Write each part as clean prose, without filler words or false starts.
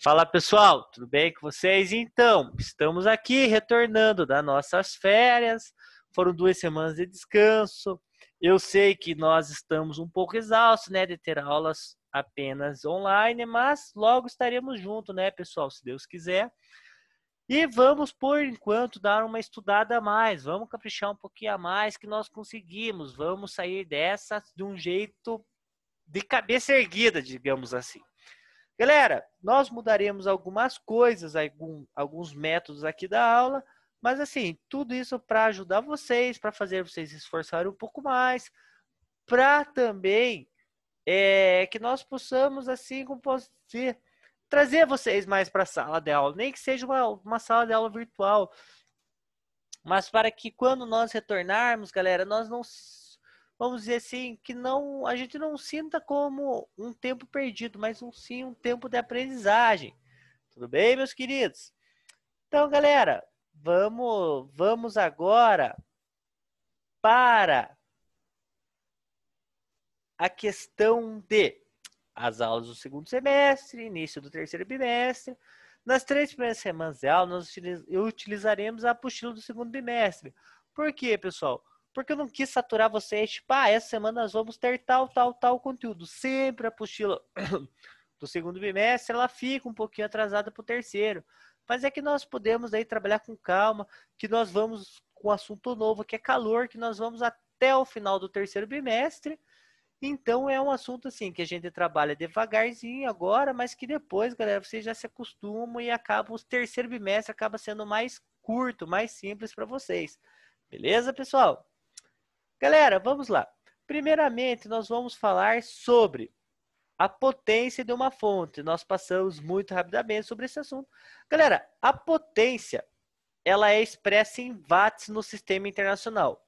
Fala pessoal, tudo bem com vocês? Então, estamos aqui retornando das nossas férias. Foram 2 semanas de descanso. Eu sei que nós estamos um pouco exaustos, né, de ter aulas apenas online, mas logo estaremos juntos, né, pessoal, se Deus quiser. E vamos, por enquanto, dar uma estudada a mais. Vamos caprichar um pouquinho a mais que nós conseguimos. Vamos sair dessa de um jeito de cabeça erguida, digamos assim. Galera, nós mudaremos algumas coisas, alguns métodos aqui da aula, mas assim, tudo isso para ajudar vocês, para fazer vocês se esforçarem um pouco mais, para também que nós possamos, assim, como posso dizer, trazer vocês mais para a sala de aula, nem que seja uma sala de aula virtual, mas para que quando nós retornarmos, galera, nós não, vamos dizer assim, que não, a gente não sinta como um tempo perdido, mas sim um tempo de aprendizagem. Tudo bem, meus queridos? Então, galera, vamos agora para a questão de as aulas do segundo semestre, início do terceiro bimestre. Nas 3 primeiras semanas de aula, nós utilizaremos a apostila do segundo bimestre. Por quê, pessoal? Porque eu não quis saturar vocês, tipo, essa semana nós vamos ter tal conteúdo. Sempre a apostila do segundo bimestre, ela fica um pouquinho atrasada para o terceiro. Mas é que nós podemos aí trabalhar com calma, que nós vamos com um assunto novo, que é calor, que nós vamos até o final do terceiro bimestre. Então é um assunto assim que a gente trabalha devagarzinho agora, mas que depois, galera, vocês já se acostumam e acaba o terceiro bimestre acaba sendo mais curto, mais simples para vocês. Beleza, pessoal? Galera, vamos lá. Primeiramente, nós vamos falar sobre a potência de uma fonte. Nós passamos muito rapidamente sobre esse assunto. Galera, a potência, ela é expressa em watts no sistema internacional.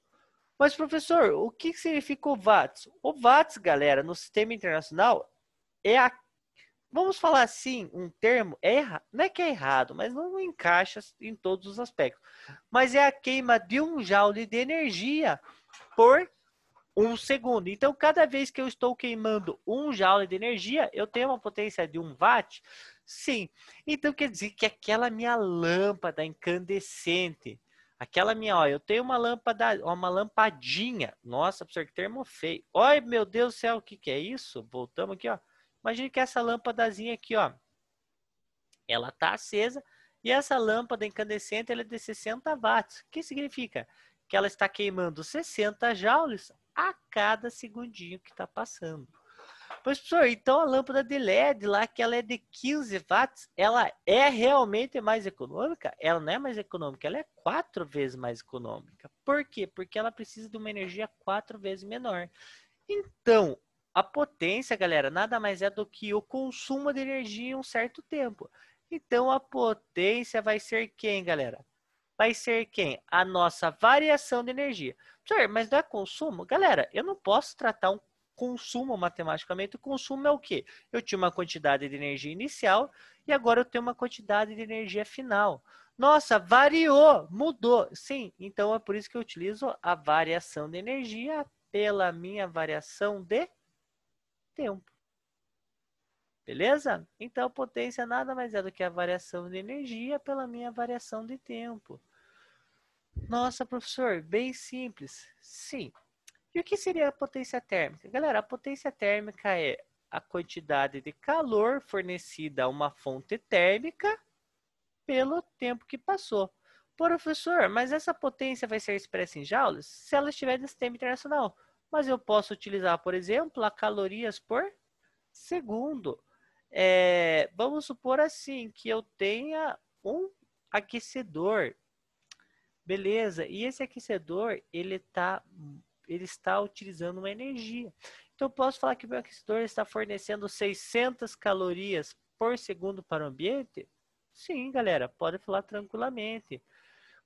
Mas, professor, o que significa o watts? O watts, galera, no sistema internacional é a... Vamos falar assim, um termo, não é que é errado, mas não encaixa em todos os aspectos. Mas é a queima de 1 joule de energia por 1 segundo. Então, cada vez que eu estou queimando 1 joule de energia, eu tenho uma potência de 1 watt? Sim. Então, quer dizer que aquela minha lâmpada incandescente, aquela minha, ó, eu tenho uma lâmpada, uma lampadinha. Nossa, professor, que termo feio. Olha, meu Deus do céu, o que que é isso? Voltamos aqui, ó. Imagine que essa lâmpadazinha aqui, ó, ela tá acesa e essa lâmpada incandescente ela é de 60 watts. O que significa? Que ela está queimando 60 joules a cada segundinho que está passando. Pois, professor, então a lâmpada de LED lá, que ela é de 15 watts, ela é realmente mais econômica? Ela não é mais econômica, ela é 4 vezes mais econômica. Por quê? Porque ela precisa de uma energia 4 vezes menor. Então, a potência, galera, nada mais é do que o consumo de energia em um certo tempo. Então, a potência vai ser quem, galera? Vai ser quem? A nossa variação de energia. Professor, mas não é consumo? Galera, eu não posso tratar um consumo matematicamente. O consumo é o quê? Eu tinha uma quantidade de energia inicial e agora eu tenho uma quantidade de energia final. Nossa, variou, mudou. Sim, então é por isso que eu utilizo a variação de energia pela minha variação de tempo. Beleza? Então, a potência nada mais é do que a variação de energia pela minha variação de tempo. Nossa, professor, bem simples. Sim. E o que seria a potência térmica? Galera, a potência térmica é a quantidade de calor fornecida a uma fonte térmica pelo tempo que passou. Professor, mas essa potência vai ser expressa em joules se ela estiver no sistema internacional. Mas eu posso utilizar, por exemplo, a calorias por segundo. Vamos supor assim, que eu tenha um aquecedor. Beleza, e esse aquecedor, ele está utilizando uma energia. Então, eu posso falar que o meu aquecedor está fornecendo 600 calorias por segundo para o ambiente? Sim, galera, pode falar tranquilamente.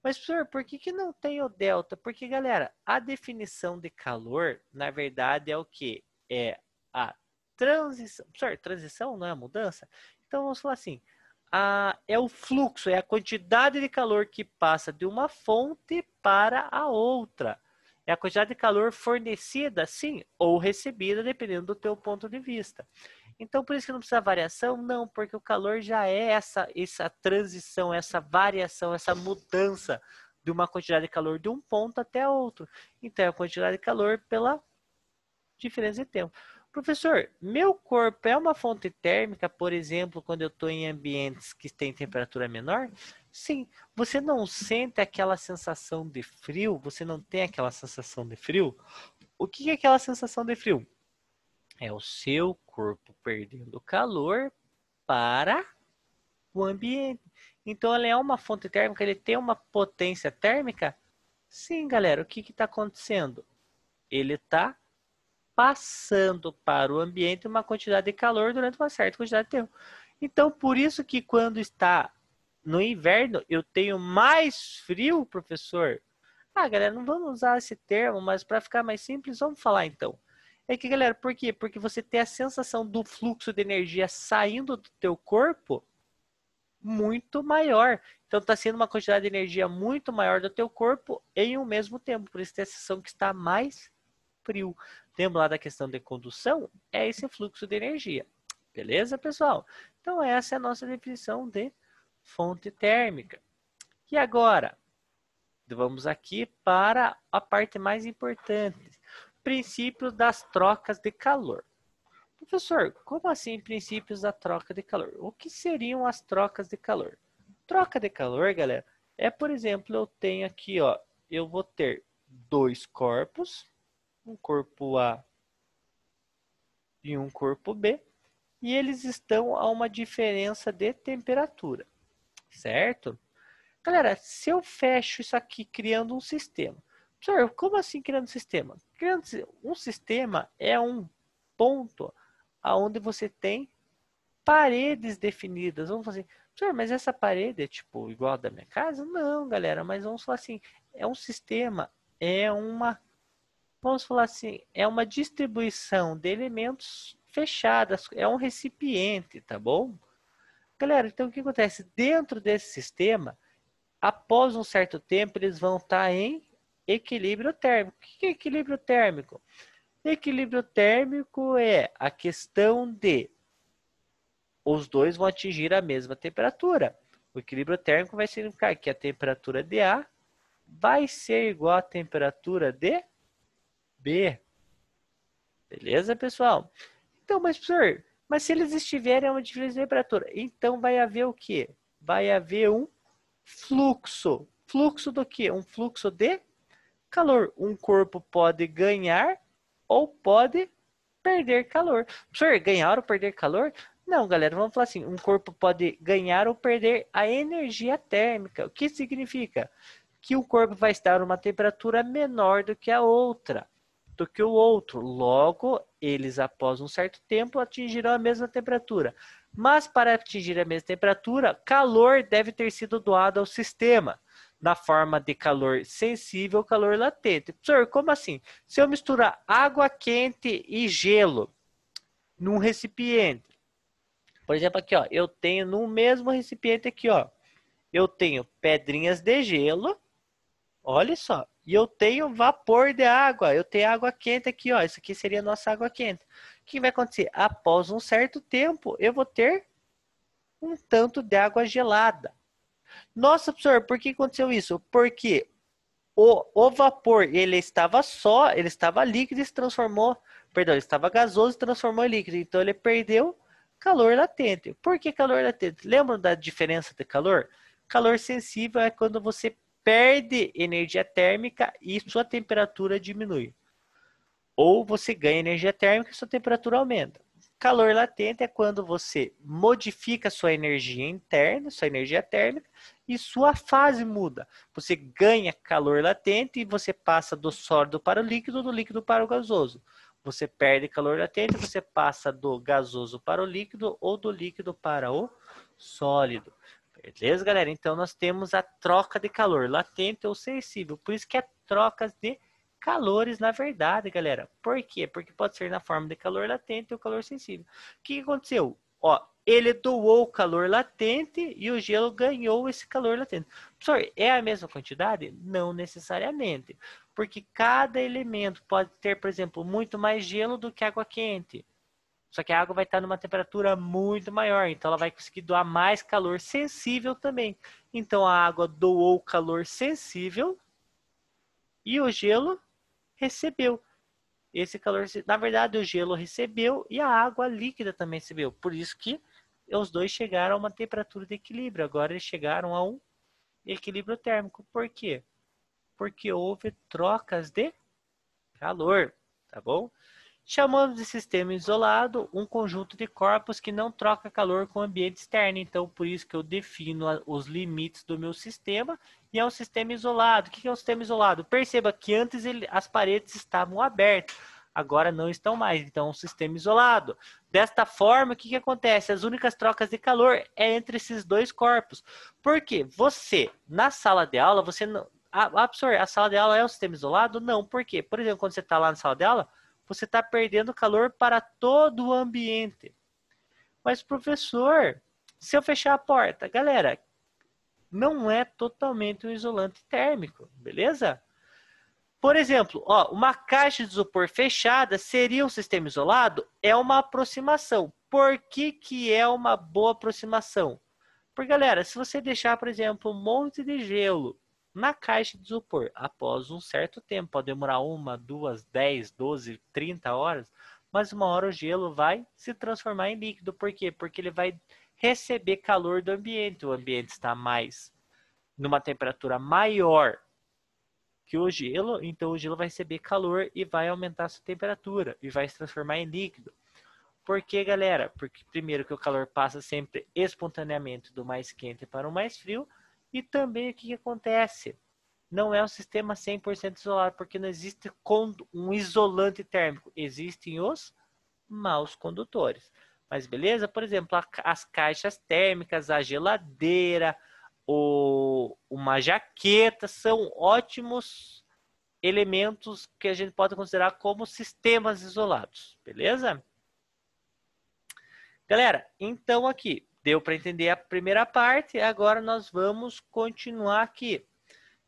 Mas, professor, por que não tem o delta? Porque, galera, a definição de calor, na verdade, é o que? É a transição. Professor, transição não é a mudança? Então, vamos falar assim. É o fluxo, é a quantidade de calor que passa de uma fonte para a outra. É a quantidade de calor fornecida, sim, ou recebida, dependendo do teu ponto de vista. Então, por isso que não precisa variação? Não, porque o calor já é essa transição, essa variação, essa mudança de uma quantidade de calor de um ponto até outro. Então, é a quantidade de calor pela diferença de tempo. Professor, meu corpo é uma fonte térmica, por exemplo, quando eu estou em ambientes que têm temperatura menor? Sim. Você não sente aquela sensação de frio? Você não tem aquela sensação de frio? O que é aquela sensação de frio? É o seu corpo perdendo calor para o ambiente. Então, ele é uma fonte térmica, ele tem uma potência térmica? Sim, galera. O que está acontecendo? Ele está passando para o ambiente uma quantidade de calor durante uma certa quantidade de tempo. Então, por isso que quando está no inverno, eu tenho mais frio, professor. Ah, galera, não vamos usar esse termo, mas para ficar mais simples, vamos falar então. É que, galera, por quê? Porque você tem a sensação do fluxo de energia saindo do teu corpo muito maior. Então, está sendo uma quantidade de energia muito maior do teu corpo em um mesmo tempo. Por isso tem a sensação que está mais frio. Lembra lá da questão de condução? É esse fluxo de energia. Beleza, pessoal? Então, essa é a nossa definição de fonte térmica. E agora, vamos aqui para a parte mais importante. Princípios das trocas de calor. Professor, como assim princípios da troca de calor? O que seriam as trocas de calor? Troca de calor, galera, é, por exemplo, eu tenho aqui, ó, eu vou ter dois corpos, um corpo A e um corpo B, e eles estão a uma diferença de temperatura, certo? Galera, se eu fecho isso aqui criando um sistema, professor, como assim criando um sistema? Criando um sistema é um ponto aonde você tem paredes definidas. Vamos fazer, professor, mas essa parede é tipo igual a da minha casa? Não, galera, mas vamos falar assim, é um sistema, é uma, vamos falar assim, é uma distribuição de elementos fechadas, é um recipiente, tá bom? Galera, então o que acontece? Dentro desse sistema, após um certo tempo, eles vão estar em equilíbrio térmico. O que é equilíbrio térmico? Equilíbrio térmico é a questão de os dois vão atingir a mesma temperatura. O equilíbrio térmico vai significar que a temperatura de A vai ser igual à temperatura de B. Beleza, pessoal? Então, mas professor, mas se eles estiverem a uma diferença de temperatura, então vai haver o quê? Vai haver um fluxo. Fluxo do quê? Um fluxo de calor. Um corpo pode ganhar ou pode perder calor. Professor, ganhar ou perder calor? Não, galera, vamos falar assim, um corpo pode ganhar ou perder a energia térmica. O que significa? Que o corpo vai estar a uma temperatura menor do que a outra, do que o outro. Logo, eles após um certo tempo atingirão a mesma temperatura. Mas para atingir a mesma temperatura, calor deve ter sido doado ao sistema, na forma de calor sensível ou calor latente. Professor, como assim? Se eu misturar água quente e gelo num recipiente, por exemplo, aqui, ó, eu tenho no mesmo recipiente aqui, ó, eu tenho pedrinhas de gelo, olha só, e eu tenho vapor de água, eu tenho água quente aqui, ó, isso aqui seria a nossa água quente. O que vai acontecer? Após um certo tempo, eu vou ter um tanto de água gelada. Nossa, professor, por que aconteceu isso? Porque o vapor, ele estava líquido e se transformou, perdão, ele estava gasoso e se transformou em líquido, então ele perdeu calor latente. Por que calor latente? Lembram da diferença de calor? Calor sensível é quando você perde energia térmica e sua temperatura diminui. Ou você ganha energia térmica e sua temperatura aumenta. Calor latente é quando você modifica sua energia interna, sua energia térmica, e sua fase muda. Você ganha calor latente e você passa do sólido para o líquido, do líquido para o gasoso. Você perde calor latente, você passa do gasoso para o líquido ou do líquido para o sólido. Beleza, galera? Então nós temos a troca de calor, latente ou sensível. Por isso que é trocas de calores, na verdade, galera. Por quê? Porque pode ser na forma de calor latente ou calor sensível. O que aconteceu? Ó, ele doou o calor latente e o gelo ganhou esse calor latente. Professor, é a mesma quantidade? Não necessariamente. Porque cada elemento pode ter, por exemplo, muito mais gelo do que água quente. Só que a água vai estar numa temperatura muito maior, então ela vai conseguir doar mais calor sensível também. Então a água doou calor sensível e o gelo recebeu. Esse calor, na verdade, o gelo recebeu e a água líquida também recebeu. Por isso que os dois chegaram a uma temperatura de equilíbrio. Agora eles chegaram a um equilíbrio térmico. Por quê? Porque houve trocas de calor, tá bom? Chamamos de sistema isolado um conjunto de corpos que não troca calor com o ambiente externo. Então, por isso que eu defino os limites do meu sistema e é um sistema isolado. O que é um sistema isolado? Perceba que antes as paredes estavam abertas, agora não estão mais. Então, é um sistema isolado. Desta forma, o que acontece? As únicas trocas de calor é entre esses dois corpos. Por quê? Você, na sala de aula, você não... a sala de aula é um sistema isolado? Não. Por quê? Por exemplo, quando você está lá na sala de aula, você está perdendo calor para todo o ambiente. Mas, professor, se eu fechar a porta, galera, não é totalmente um isolante térmico, beleza? Por exemplo, ó, uma caixa de isopor fechada seria um sistema isolado? É uma aproximação. Por que é uma boa aproximação? Porque, galera, se você deixar, por exemplo, um monte de gelo na caixa de isopor, após um certo tempo, pode demorar 1, 2, 10, 12, 30 horas, mas uma hora o gelo vai se transformar em líquido. Por quê? Porque ele vai receber calor do ambiente. O ambiente está numa temperatura maior que o gelo, então o gelo vai receber calor e vai aumentar a sua temperatura e vai se transformar em líquido. Por que, galera? Porque primeiro que o calor passa sempre espontaneamente do mais quente para o mais frio. E também o que acontece? Não é um sistema 100% isolado, porque não existe um isolante térmico. Existem os maus condutores. Mas beleza? Por exemplo, as caixas térmicas, a geladeira, uma jaqueta são ótimos elementos que a gente pode considerar como sistemas isolados. Beleza? Galera, então aqui, deu para entender a primeira parte, agora nós vamos continuar aqui.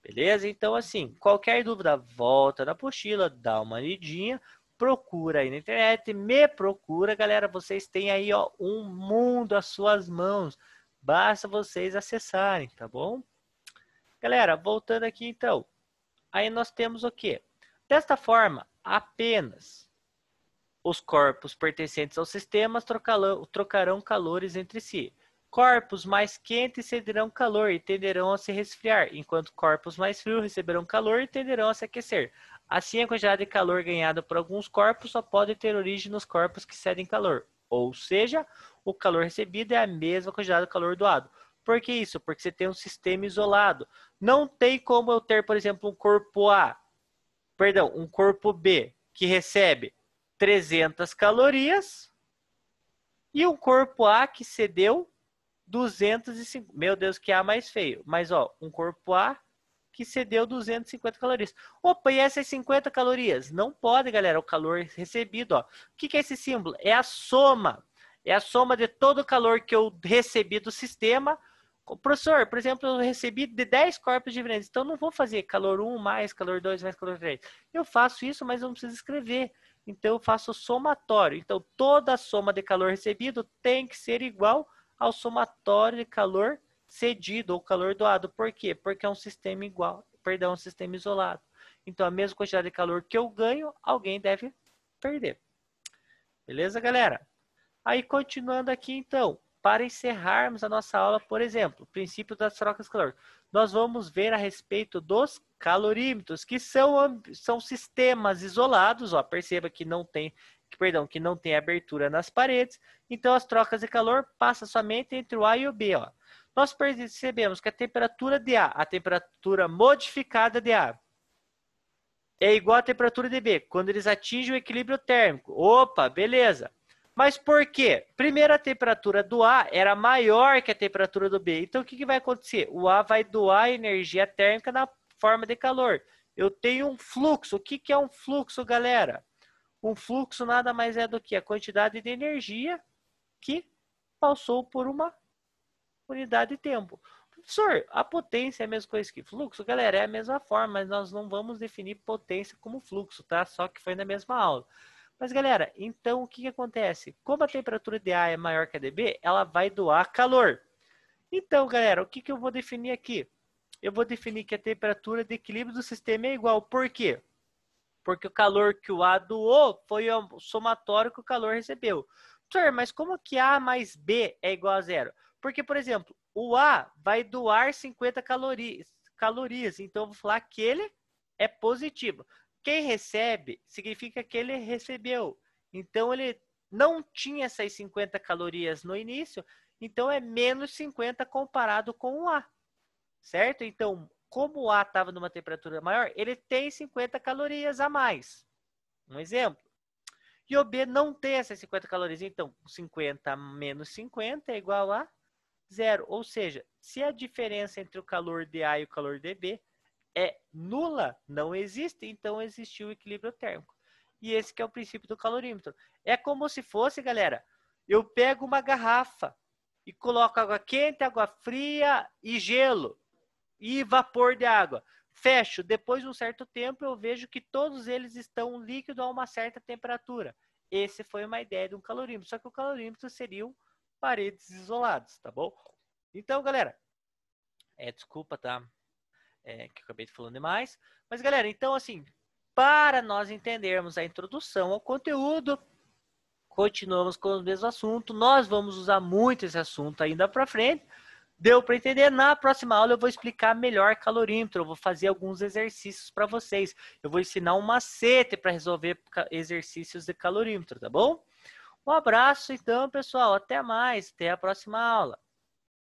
Beleza? Então, assim, qualquer dúvida, volta na apostila, dá uma lidinha, procura aí na internet, me procura, galera, vocês têm aí, ó, um mundo às suas mãos, basta vocês acessarem, tá bom? Galera, voltando aqui então, aí nós temos o quê? Desta forma, apenas os corpos pertencentes aos sistemas trocarão calores entre si. Corpos mais quentes cederão calor e tenderão a se resfriar, enquanto corpos mais frios receberão calor e tenderão a se aquecer. Assim, a quantidade de calor ganhada por alguns corpos só pode ter origem nos corpos que cedem calor. Ou seja, o calor recebido é a mesma quantidade de calor doado. Por que isso? Porque você tem um sistema isolado. Não tem como eu ter, por exemplo, um corpo B, que recebe 300 calorias e um corpo A que cedeu 250. Meu Deus, que A mais feio. Mas, ó, um corpo A que cedeu 250 calorias. Opa, e essas 50 calorias? Não pode, galera, o calor recebido, ó. O que é esse símbolo? É a soma. É a soma de todo o calor que eu recebi do sistema. Professor, por exemplo, eu recebi de 10 corpos diferentes. Então, não vou fazer calor 1 mais calor 2 mais calor 3. Eu faço isso, mas eu não preciso escrever. Então, eu faço somatório. Então, toda a soma de calor recebido tem que ser igual ao somatório de calor cedido ou calor doado. Por quê? Porque é um sistema um sistema isolado. Então, a mesma quantidade de calor que eu ganho, alguém deve perder. Beleza, galera? Aí, continuando aqui, então, para encerrarmos a nossa aula, por exemplo, o princípio das trocas de calor, nós vamos ver a respeito dos calorímetros, que são sistemas isolados, ó, perceba que não tem abertura nas paredes, então as trocas de calor passam somente entre o A e o B, ó. Nós percebemos que a temperatura de A, a temperatura modificada de A, é igual à temperatura de B, quando eles atingem o equilíbrio térmico. Opa, beleza. Mas por quê? Primeiro, a temperatura do A era maior que a temperatura do B. Então, o que vai acontecer? O A vai doar energia térmica na forma de calor. Eu tenho um fluxo. O que é um fluxo, galera? Um fluxo nada mais é do que a quantidade de energia que passou por uma unidade de tempo. Professor, a potência é a mesma coisa que fluxo? Galera, é a mesma forma, mas nós não vamos definir potência como fluxo, tá? Só que foi na mesma aula. Mas, galera, então o que que acontece? Como a temperatura de A é maior que a de B, ela vai doar calor. Então, galera, o que que eu vou definir aqui? Eu vou definir que a temperatura de equilíbrio do sistema é igual. Por quê? Porque o calor que o A doou foi o somatório que o calor recebeu. Professor, mas como que A mais B é igual a zero? Porque, por exemplo, o A vai doar 50 calorias. Então, eu vou falar que ele é positivo. Quem recebe significa que ele recebeu. Então, ele não tinha essas 50 calorias no início. Então, é menos 50 comparado com o A. Certo? Então, como o A estava numa temperatura maior, ele tem 50 calorias a mais. Um exemplo. E o B não tem essas 50 calorias. Então, 50 menos 50 é igual a zero. Ou seja, se a diferença entre o calor de A e o calor de B é nula, não existe, então existiu o equilíbrio térmico. E esse que é o princípio do calorímetro. É como se fosse, galera, eu pego uma garrafa e coloco água quente, água fria e gelo e vapor de água. Fecho, depois de um certo tempo eu vejo que todos eles estão líquidos a uma certa temperatura. Esse foi uma ideia de um calorímetro, só que o calorímetro seriam paredes isoladas, tá bom? Então, galera, desculpa, tá? Que eu acabei falando demais. Mas, galera, então, assim, para nós entendermos a introdução ao conteúdo, continuamos com o mesmo assunto. Nós vamos usar muito esse assunto ainda para frente. Deu para entender? Na próxima aula eu vou explicar melhor calorímetro, eu vou fazer alguns exercícios para vocês. Eu vou ensinar um macete para resolver exercícios de calorímetro, tá bom? Um abraço então, pessoal. Até mais. Até a próxima aula.